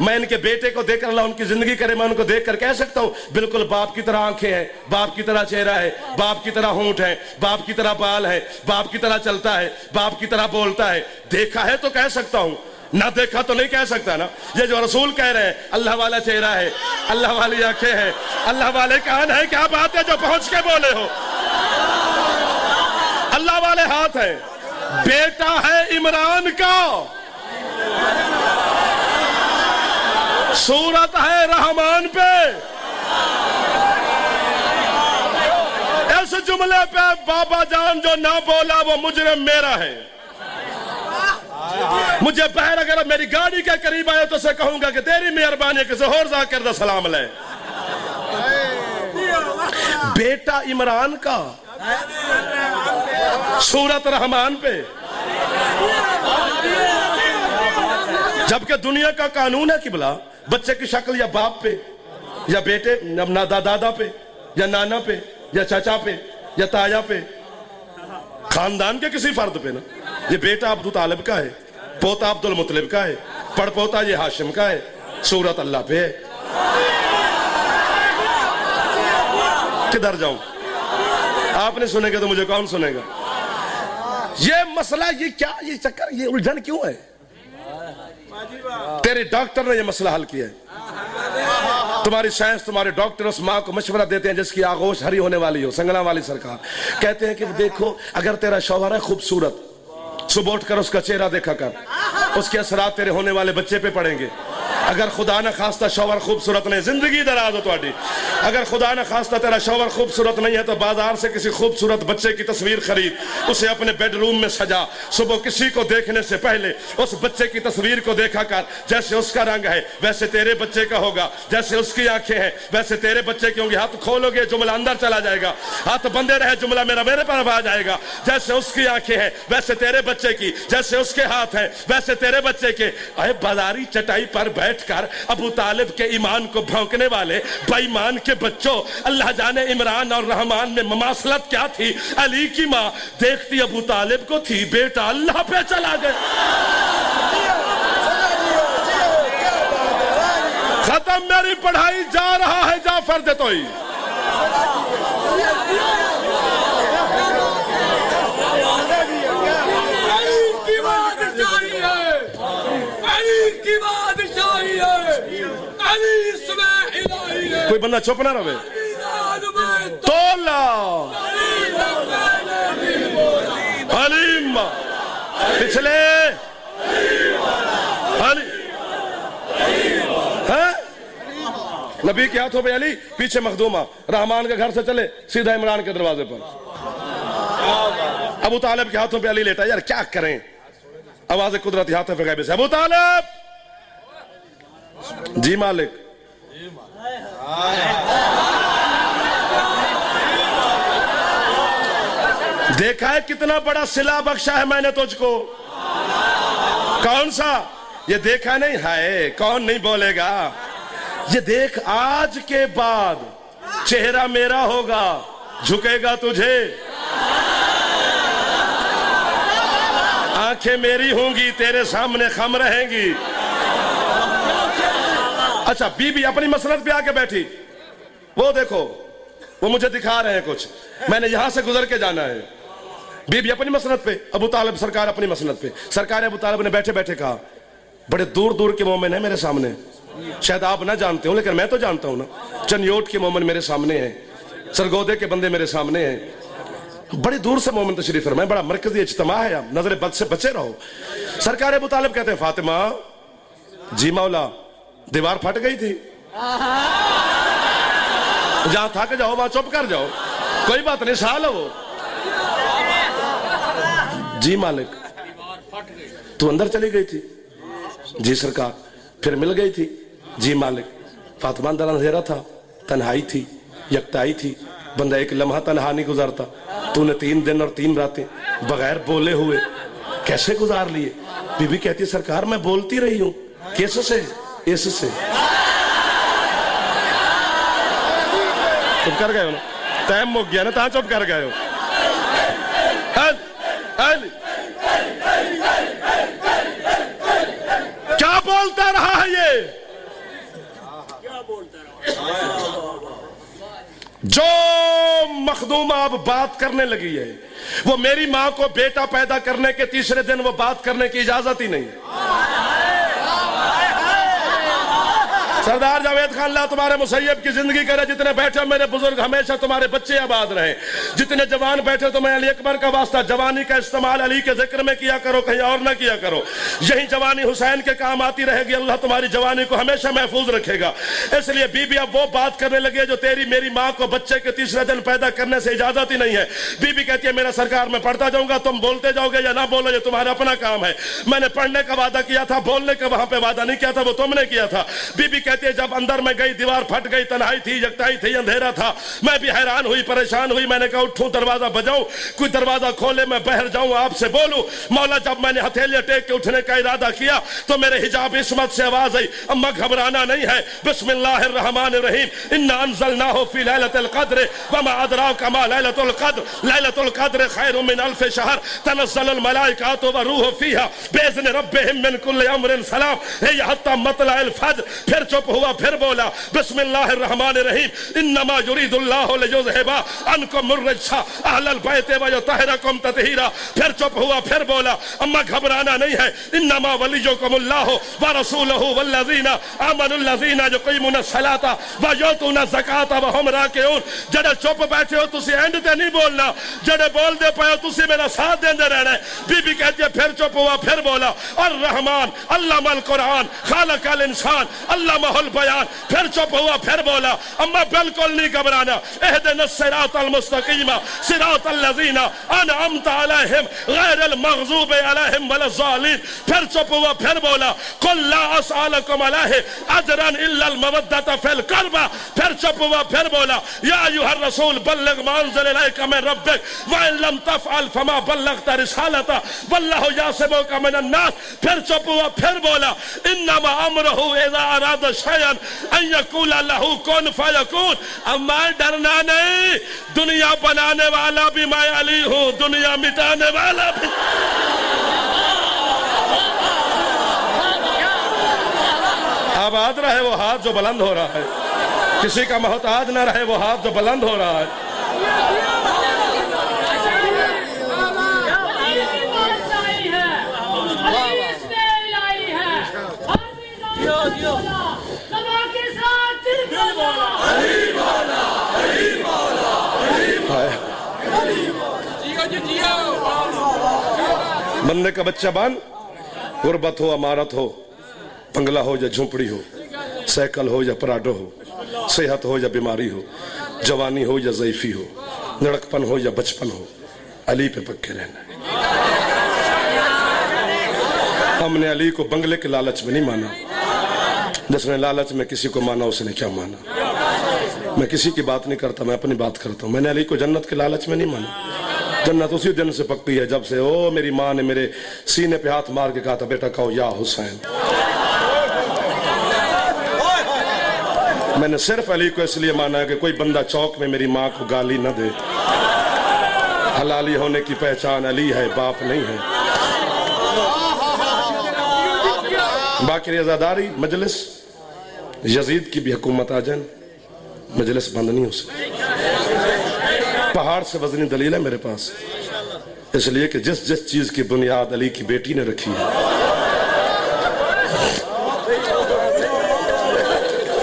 मैं इनके बेटे को देखकर अल्लाह उनकी जिंदगी करे, मैं उनको देखकर कह सकता हूं बिल्कुल बाप की तरह आंखें हैं, बाप की तरह चेहरा है, बाप की तरह होंठ है, बाप की तरह बाल है, बाप की तरह चलता है, बाप की तरह बोलता है। देखा है तो कह सकता हूं, ना देखा तो नहीं कह सकता ना। ये जो रसूल कह रहे हैं अल्लाह वाला चेहरा है, अल्लाह वाली आंखें हैं, अल्लाह वाले कान है, क्या बात है जो पहुंच के बोले हो। अल्लाह वाले हाथ है, बेटा है इमरान का, सूरत है रहमान पे। इस जुमले पे बाबा जान जो ना बोला वो मुजरिम मेरा है। मुझे बहर अगर मेरी गाड़ी के करीब आए तो उसे कहूंगा कि तेरी मेहरबानी के जोहर जाकर दा सलाम ले। बेटा इमरान का, सूरत रहमान पे। जबकि दुनिया का कानून है कि भला बच्चे की शक्ल या बाप पे या बेटे ना दादा पे या नाना पे या चाचा पे या ताया पे, खानदान के किसी फर्द पे ना। ये बेटा अब्दुल तालिब का है, पोता अब्दुल मुतलिब का है, पड़पोता ये हाशिम का है, सूरत अल्लाह पे है। किधर जाऊं? आपने सुनेगा तो मुझे कौन सुनेगा? ये मसला, ये क्या, ये चक्कर, ये उलझन क्यों है? तेरे डॉक्टर ने ये मसला हल किया है। तुम्हारी साइंस, तुम्हारे डॉक्टर उस माँ को मशवरा देते हैं जिसकी आगोश हरी होने वाली हो, संगला वाली सरकार, कहते हैं कि देखो अगर तेरा शौहर है खूबसूरत, सुबह उठकर उसका चेहरा देखा कर, उसके असरात तेरे होने वाले बच्चे पे पड़ेंगे। अगर खुदा न खास्ता शौहर खूबसूरत नहीं, जिंदगी दराज हो तुम्हारी, अगर खुदा न खास्ता तेरा शौहर खूबसूरत नहीं है तो बाजार से किसी खूबसूरत बच्चे की तस्वीर खरीद, उसे अपने बेडरूम में सजा, सुबह किसी को देखने से पहले उस बच्चे की तस्वीर को देखा कर। जैसे उसका रंग है वैसे तेरे बच्चे का होगा, जैसे उसकी आंखें हैं वैसे तेरे बच्चे की होंगी। हाथ खोलोगे जुमला अंदर चला जाएगा, हाथ बंदे रहे जुमला मेरा मेरे पर आ जाएगा। जैसे उसकी आंखें हैं वैसे तेरे बच्चे की, जैसे उसके हाथ हैं वैसे तेरे बच्चे के। अरे बाजारी चटाई पर बैठकर अबू तालिब के ईमान को भौंकने वाले बेईमान के बच्चों, अल्लाह जाने इमरान और रहमान में ममासलत क्या थी। अली की माँ देखती अबू तालिब को थी, बेटा अल्लाह पे चला गया। खत्म मेरी पढ़ाई, जा रहा है जाफर देतोई। कोई बंदा चुप ना रहे। तोला हलीम पिछले नबी के हाथों पे अली, पीछे मखदूमा, रहमान के घर से चले सीधा इमरान के दरवाजे पर। अबू तालिब के हाथों पे अली लेटा। यार क्या करें, आवाज कुदरती हाथों पे गैबे से अबू तालिब, जी मालिक। देखा है कितना बड़ा सिला बख्शा है मैंने तुझको। कौन सा? ये देखा नहीं है, कौन नहीं बोलेगा। ये देख आज के बाद चेहरा मेरा होगा, झुकेगा तुझे, आंखें मेरी होंगी, तेरे सामने खम रहेंगी। अच्छा, बीबी अपनी मसनद पे आके बैठी, वो देखो वो मुझे दिखा रहे हैं कुछ, मैंने यहां से गुजर के जाना है। बीबी अपनी मसनद पे, अबू तालिब सरकार अपनी मसनद पे। सरकार अबू तालिब ने बैठे बैठे कहा, बड़े दूर दूर के मोमिन है मेरे सामने, शायद आप ना जानते हो लेकिन मैं तो जानता हूं ना। चनियोट के मोमिन मेरे सामने हैं, सरगोदे के बंदे मेरे सामने हैं, बड़ी दूर से मोमिन तशरीफ फरमाए, बड़ा मरकजी इज्तिमा है, आप नजर बद से बचे रहो। सरकार अबू तालिब कहते हैं, फातिमा जी मौला, दीवार फट गई थी, जहां थक जाओ वहां चुप कर जाओ, कोई बात नहीं, साल हो। जी मालिक, तू अंदर चली गई थी? जी सरकार। फिर मिल गई थी? जी मालिक। फातिमा अंदर अंधेरा था, तन्हाई थी, यकताई थी, बंदा एक लम्हा तन्हा नहीं गुजारता। तूने 3 दिन और 3 रातें बगैर बोले हुए कैसे गुजार लिए? बीबी कहती सरकार मैं बोलती रही हूं। किससे? इससे। चुप कर गए हो ना, टाइम मुक गया ना, ता चुप कर गए हो। क्या बोलता रहा है ये? जो मखदूमा अब बात करने लगी है, वो मेरी मां को बेटा पैदा करने के तीसरे दिन वो बात करने की इजाजत ही नहीं। सरदार जावेद खान अल्लाह तुम्हारे मुसैयब की जिंदगी करे, जितने बैठे मेरे बुजुर्ग हमेशा तुम्हारे बच्चे आबाद रहे, जितने जवान बैठे तो मैं अली अकबर का वास्ता, जवानी का इस्तेमाल अली के जिक्र में किया करो, कहीं और ना किया करो। यही जवानी हुसैन के काम आती रहेगी, अल्लाह तुम्हारी जवानी को हमेशा महफूज रखेगा। इसलिए बीबी अब वो बात करने लगी है जो तेरी मेरी माँ को बच्चे के तीसरे दिन पैदा करने से इजाजत ही नहीं है। बीबी कहती है मेरा सरकार मैं पढ़ता जाऊंगा, तुम बोलते जाओगे या ना बोलो, ये तुम्हारा अपना काम है। मैंने पढ़ने का वादा किया था, बोलने का वहां पे वादा नहीं किया था, वो तुमने किया था। बीबी कहती है जब अंदर में गई, दीवार फट गई, तन्हाई थी, यकताई थी, अंधेरा था, मैं भी हैरान हुई, परेशान हुई। मैंने कहा उठूं, दरवाजा बजाऊं, कोई दरवाजा खोले, मैं बाहर जाऊं, आपसे बोलूं। मौला जब मैंने हथेलियां टेक के उठने का इरादा किया तो मेरे हिजाब इस्मत से आवाज आई, अम्मा घबराना नहीं है, बिस्मिल्लाहिर्रहमानिर्रहीम, इन्ना अंज़लनाहु फी लैलतिल क़द्र वमा अदराका मा लैलतुल क़द्र, लैलतुल क़द्र खैरुम मिन अल्फ़ि शहर, तनज़्ज़लुल मलाइकातु व रूहु फ़ीहा बिइज़्नि रब्बिहिम मिन कुल्लि अम्रिन सलाम, हे हत्ता मतलअल फ़ज्र। फिर चुप हुआ, फिर बोला बिस्मिल्लाहिर्रहमानिर्रहीम, इन्नमा युरीदुल्लाहु लियुज़हिबा अन्कुम अर्रिज्सा अहलल बैति व युतहिरकुम तत्हीरा। फिर चुप हुआ, फिर बोला अम्मा घबराना नहीं है, इन्नमा वलियुकुमुल्लाहु व रसूलुहु वल्लज़ीना आमनुल्लज़ीना युक़ीमुनस सलाता व युतूनज़ ज़काता व हुम राकिऊन। जड़े चुप बैठे हो तुसी एंड ते नहीं बोलना, जड़े बोल दे पाए तुसी मेरा साथ देंदे रहना है। बीबी कहती है फिर चुप हुआ, फिर बोला और रहमान अल्लामल कुरान खालकल इंसान अल्लामहुल बयान। फिर चुप हुआ, फिर बोला अम्मा बिल्कुल नहीं घबराना, इहदिनस सिरातल मुस्तकीमा सिरातल लज़ीना अनअमत अलैहिम गैरिल मग़ज़ूबि अलैहिम वलज़्ज़ालिन। फिर चुप हुआ, फिर बोला कुल ला असअलुकुम अलैहि अजरन इल्लल मवद्दत फिल क़ुरबा। फिर चुप हुआ, फिर बोला या अय्युहर रसूल बल्लिग़ मा उन्ज़िला इलैका मिन रब्बिक व इन लम तफ़अल फमा बल्लग़त रिसालता वल्लाहु यासिमुका मिनन नास। फिर चुप हुआ, फिर बोला इन्नमा अमरुहु इज़ा अरादा शयअन अन यक़ूला लहू कुन फयकून। अम्मा डरना नहीं, दुनिया बनाने वाला भी मैं अली हूँ, दुनिया मिटाने वाला भी। आबाद रहे वो हाथ जो बुलंद हो रहा है, किसी का मोहताज न रहे वो हाथ जो बुलंद हो रहा है। बंदे का बच्चा बान, गुर्बत हो अमारत हो, बंगला हो या झोपड़ी हो, साइकिल हो या पराडो हो, सेहत हो या बीमारी हो, जवानी हो या ज़ईफी हो, लड़कपन हो या बचपन हो, अली पे पक्के रहना। हमने अली को बंगले के लालच में नहीं माना, जिसने लालच में किसी को माना उसने क्या माना। मैं किसी की बात नहीं करता, मैं अपनी बात करता हूँ। मैंने अली को जन्नत के लालच में नहीं माना, जन्नत उसी दिन से पकती है जब से ओ मेरी माँ ने मेरे सीने पे हाथ मार के कहा था बेटा कहो या हुसैन। मैंने सिर्फ अली को इसलिए माना है कि कोई बंदा चौक में मेरी माँ को गाली न दे। हलाली होने की पहचान अली है, बाप नहीं है। बाकी रज़ादारी मजलिस, यजीद की भी हुकूमत आ जाए, मजलिस बंद नहीं हो सकती। पहाड़ से वजनी दलील है मेरे पास, इसलिए कि जिस जिस चीज की बुनियाद अली की बेटी ने रखी है,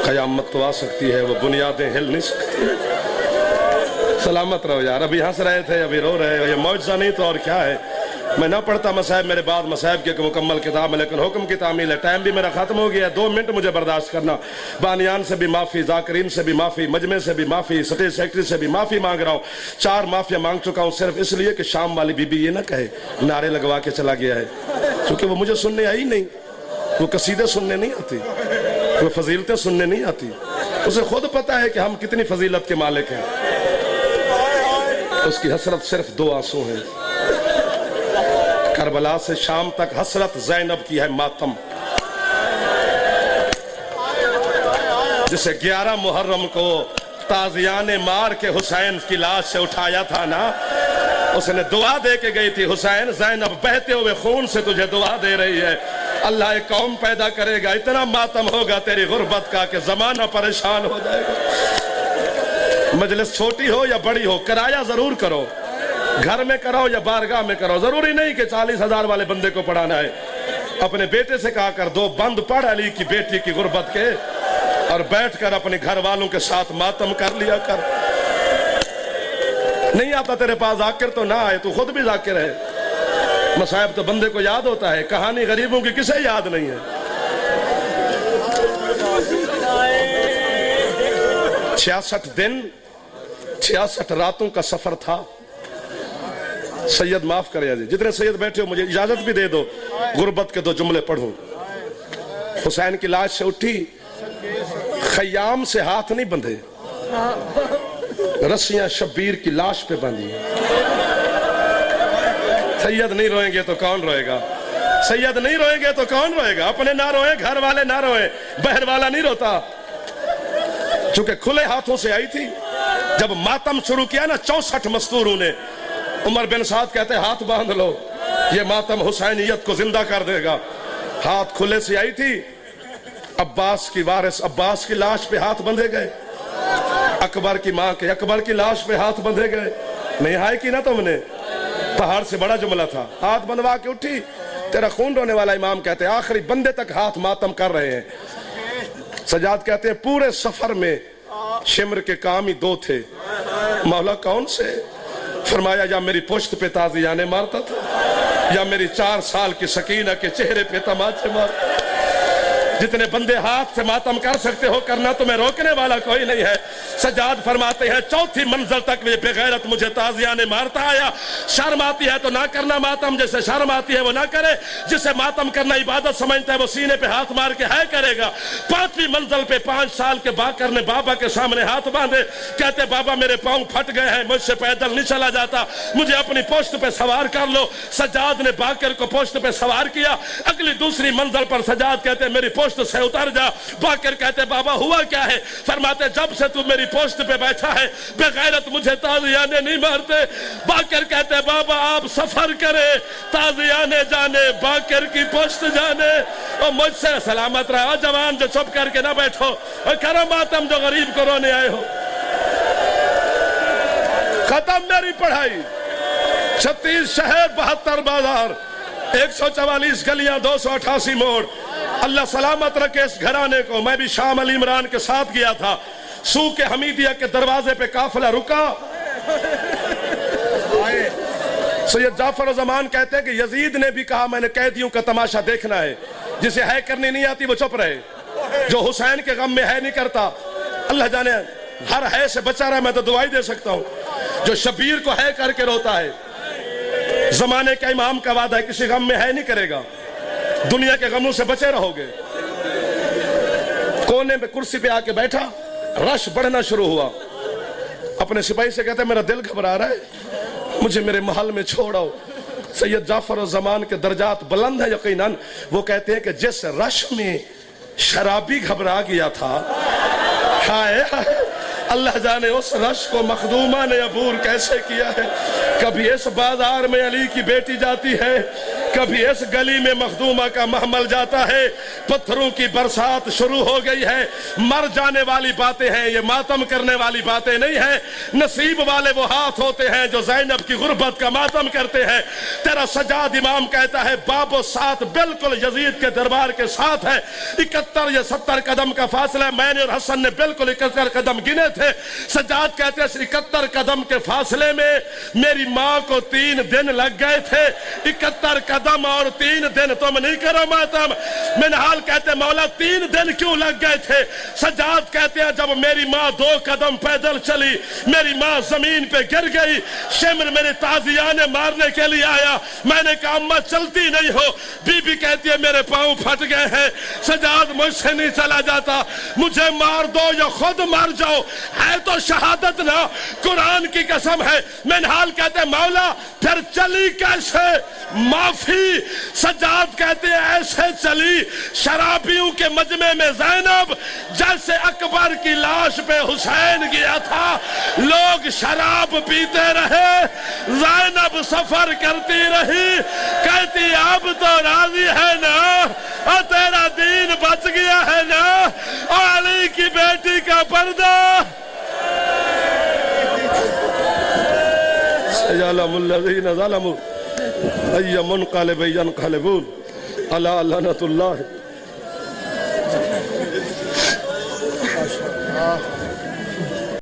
कयामत तो आ सकती है, वो बुनियादें हिल नहीं सकती। सलामत रहो यार। अभी हंस रहे थे, अभी रो रहे हो, ये मौजज़ा नहीं तो और क्या है। मैं ना पढ़ता मसाइब, मेरे बाद मसाइब की मुकम्मल किताब है, लेकिन हुक्म की तामील है। टाइम भी मेरा खत्म हो गया है, 2 मिनट मुझे बर्दाश्त करना। बानियान से भी माफ़ी, जाकरीन से भी माफ़ी, मजमे से भी माफ़ी, स्टेट सेक्रेटरी से भी माफ़ी मांग रहा हूँ। 4 माफ़िया मांग चुका हूँ, सिर्फ इसलिए कि शाम वाली बीबी ये ना कहे नारे लगवा के चला गया है, क्योंकि वो मुझे सुनने आई नहीं, वो कसीदे सुनने नहीं आती, वो फजीलतें सुनने नहीं आती। اسے خود پتا ہے کہ ہم کتنی فضیلت کے مالک ہیں. اس کی حسرت صرف 2 آنسو ہیں. کربلا سے شام تک حسرت زینب کی ہے ماتم. جسے 11 محرم کو تازیان مار کے حسین کی لاش سے اٹھایا تھا نا، اس نے دعا دے کے گئی تھی، حسین زینب بہتے ہوئے خون سے تجھے دعا دے رہی ہے، اللہ ایک قوم پیدا کرے گا، اتنا ماتم ہوگا تیری غربت کا کہ زمانہ پریشان ہو جائے گا. مجلس چھوٹی ہو یا بڑی ہو، کرایہ ضرور کرو، گھر میں کرو یا بارگاہ میں کرو. ضروری نہیں کہ 40,000 والے بندے کو پڑھانا ہے. اپنے بیٹے سے کہا کر 2 بند پڑھ علی کی بیٹی کی غربت کے، اور بیٹھ کر اپنے گھر والوں کے ساتھ ماتم کر لیا کر. نہیں آتا تیرے پاس ذاکر تو نہ آئے، تو خود بھی ذاکر ہے. مصائب تو بندے کو یاد ہوتا ہے، کہانی غریبوں کی کسے یاد نہیں ہے. 66 دن 66 راتوں کا سفر تھا. سید معاف کرے جی، جتنے سید بیٹھے ہو مجھے اجازت بھی دے دو، غربت کے 2 جملے پڑھوں. حسین کی لاش سے اٹھی، خیام سے ہاتھ نہیں بندھے، رسیاں شبیر کی لاش پہ باندھی. سید نہیں روئیں گے تو کون روئے گا؟ سید نہیں روئیں گے تو کون روئے گا؟ اپنے نہ روئیں، گھر والے نہ روئیں، بہر والا نہیں روتا. چونکہ کھلے ہاتھوں سے آئی تھی. جب ماتم شروع کیا نا 64 مستوروں نے، عمر بن سعد کہتے ہاتھ باندھ لو، یہ ماتم حسینیت کو زندہ کر دے گا. ہاتھ کھلے سے آئی تھی. عباس کی وارث عباس کی لاش پہ ہاتھ بندھے گئے، اکبر کی ماں کے اکبر کی لاش پہ ہاتھ بندھے گئے. نہیں ہائے کی نا تم نے، پہاڑ سے بڑا جملہ تھا. ہاتھ بندھوا کے اٹھی، تیرا خون رونے والا امام کہتے ہیں آخری بندے تک ہاتھ ماتم کر رہے ہیں. سجاد کہتے ہیں پورے سفر میں شمر کے کام ہی 2 تھے. مولا کون سے؟ فرمایا یا میری پشت پہ تازیانے مارتا تھا، یا میری 4 سال کی سکینہ کے چہرے پہ تماچے مارتا. جتنے بندے ہاتھ سے ماتم کر سکتے ہو کرنا، تمہیں روکنے والا کوئی نہیں ہے. سجاد فرماتے ہیں 4تھی منزل تک یہ بے غیرت مجھے تازیانے مارتا آیا. شرم آتی ہے تو نہ کرنا ماتم، جسے شرم آتی ہے وہ نہ کرے. جسے ماتم کرنا عبادت سمجھتا ہے وہ سینے پہ ہاتھ مار کے ہے کرے گا. 5ویں منزل پہ 5 سال کے باکر نے بابا کے سامنے ہاتھ باندھے، کہتے بابا میرے پاؤں پھٹ گئے ہیں، مجھ سے پیدل نہیں چلا جاتا، مجھے اپنی پشت پہ سوار کر لو. سجاد نے باکر کو پشت پہ سوار کیا. اگلی دوسری منزل پر سجاد کہتے میری پشت سے اتر جا. باکر کہتے بابا ہوا کیا ہے؟ فرماتے جب سے تو میری پشت پہ بیٹھا ہے بے غیرت مجھے تازیانے نہیں مارتے. باکر کہتے بابا آپ سفر کرے، تازیانے جانے، باکر کی پشت جانے، اور مجھ سے سلامت رہا. جوان جو چپ کر کے نہ بیٹھو اور کرو ماتم جو غریب کو رونے آئے ہو. ختم میری پڑھائی. 36 شہر 72 بازار 144 گلیاں 288 موڑ. اللہ سلامت رکھے اس گھرانے کو. میں بھی شام علی عمران کے ساتھ گیا تھا. سوق حمیدیہ کے دروازے پہ قافلہ رکا. سید جعفر الزمان کہتے ہیں کہ یزید نے بھی کہا میں نے قیدیوں کا تماشا دیکھنا ہے. جسے ہے کرنی نہیں آتی وہ چپ رہے. جو حسین کے غم میں ہے نہیں کرتا، اللہ جانے ہر ہے سے بچا رہا. میں تو دعائی دے سکتا ہوں. جو شبیر کو ہے کر کے روتا ہے، زمانے کا امام کا وعدہ ہے کسی غم میں ہے نہیں کرے گا. دنیا کے غموں سے بچے رہو گے. کونے پہ کرسی پہ آ کے بیٹھا، رش بڑھنا شروع ہوا. اپنے سپاہی سے کہتے میرا دل گھبرا رہا ہے، مجھے میرے محل میں چھوڑاؤ. سید جعفر الزمان کے درجات بلند ہیں یقیناً. وہ کہتے ہیں کہ جس رش میں شرابی گھبرا گیا تھا، ہائے اللہ جانے اس رش کو مخدومہ نے عبور کیسے کیا ہے. کبھی اس بازار میں علی کی بیٹی جاتی ہے، کبھی اس گلی میں مخدومہ کا محمل جاتا ہے. پتھروں کی برسات شروع ہو گئی ہے. مر جانے والی باتیں ہیں، یہ ماتم کرنے والی باتیں نہیں ہیں. نصیب والے وہ ہاتھ ہوتے ہیں جو زینب کی غربت کا ماتم کرتے ہیں. تیرا سجاد امام کہتا ہے باب و سات بالکل یزید کے دربار کے ساتھ ہے. 71 یا 70 قدم کا فاصلہ ہے. میں نے اور حسن نے بالکل 71 قدم گنے تھے. سجاد کہتے ہیں 71 قدم کے فاصلے میں میری ماں کو 3 دن لگ گئے تھے. 71 قدم قدم اور 3 دن تم نہیں کرو ماتم. منہال کہتے مولا 3 دن کیوں لگ گئے تھے؟ سجاد کہتے ہیں جب میری ماں 2 قدم پیدل چلی میری ماں زمین پہ گر گئی. شمر میرے تازیانے مارنے کے لیے آیا. میں نے کہا اماں چلتی نہیں ہو. بی بی کہتی ہے میرے پاؤں پھٹ گئے ہیں. سجاد مجھ سے نہیں چلا جاتا. مجھے مار دو یا خود مر جاؤ. ہے تو شہادت نا. قرآن کی قسم ہے. منہال کہتے ہیں مولا پھر چلی کیسے؟ معافی. سجاد کہتے ہیں ایسے چلی شرابیوں کے مجمع میں زینب جیسے اکبر کی لاش پہ حسین گیا تھا. لوگ شراب پیتے رہے زینب سفر کرتی رہی. کہتی اب تو راضی ہے نا اور تیرا دین بچ گیا ہے نا. اور علی کی بیٹی کا پردہ سيعلم الذين ظلموا أي منقلب ينقلبون ألا لعنة الله